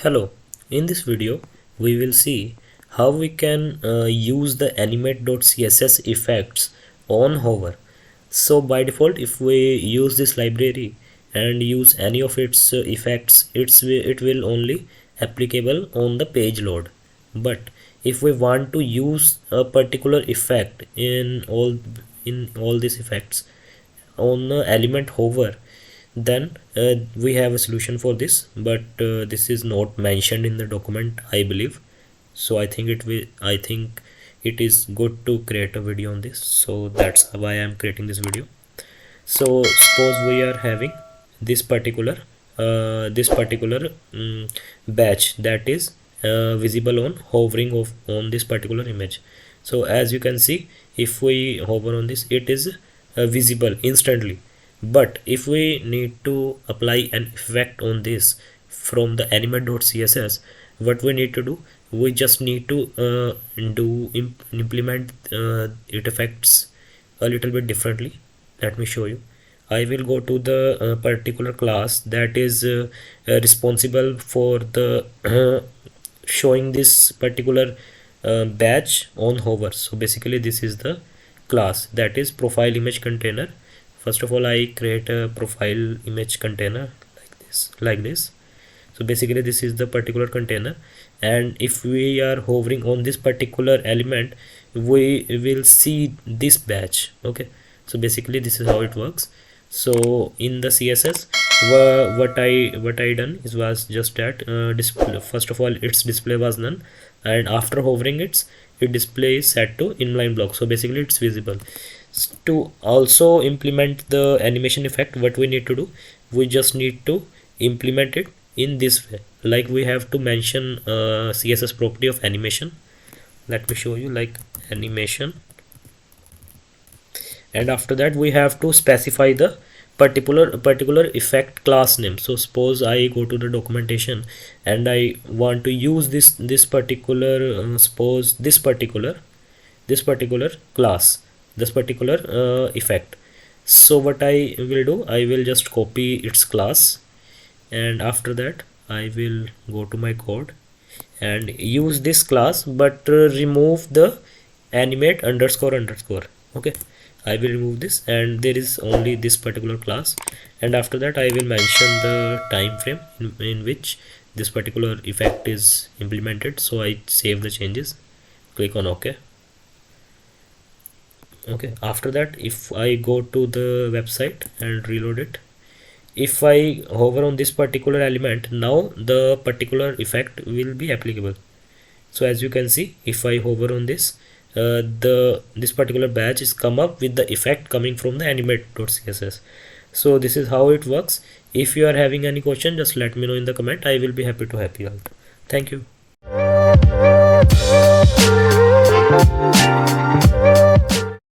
Hello, in this video we will see how we can use the animate.css effects on hover. So by default, if we use this library and use any of its effects, it will only applicable on the page load. But if we want to use a particular effect in all these effects on element hover, then we have a solution for this, but this is not mentioned in the document, I believe. So I think it is good to create a video on this, so that's why I'm creating this video. So suppose we are having this particular batch that is visible on hovering on this particular image. So as you can see, if we hover on this, it is visible instantly. But if we need to apply an effect on this from the animate.css, what we need to do, we just need to implement it effects a little bit differently. Let me show you. I will go to the particular class that is responsible for the showing this particular batch on hover. So basically this is the class that is profile image container. First of all, I create a profile image container like this. So basically this is the particular container, and if we are hovering on this particular element, we will see this batch. Okay, so basically this is how it works. So in the css, what I done is was just that display. First of all, its display was none, and after hovering its display is set to inline block. So basically it's visible. To also implement the animation effect, what we need to do, we just need to implement it in this way. Like we have to mention css property of animation. Let me show you, like animation, and after that we have to specify the particular effect class name. So suppose I go to the documentation and I want to use this particular suppose this particular class, this particular effect. So what I will do, I will just copy its class, and after that I will go to my code and use this class, but remove the animate underscore. Okay, I will remove this, and there is only this particular class, and after that I will mention the time frame in which this particular effect is implemented. So I save the changes, click on OK. Okay, after that, if I go to the website and reload it, if I hover on this particular element, now the particular effect will be applicable. So as you can see, if I hover on this, this particular batch is come up with the effect coming from the animate.css. So this is how it works. If you are having any question, just let me know in the comment. I will be happy to help you out. Thank you.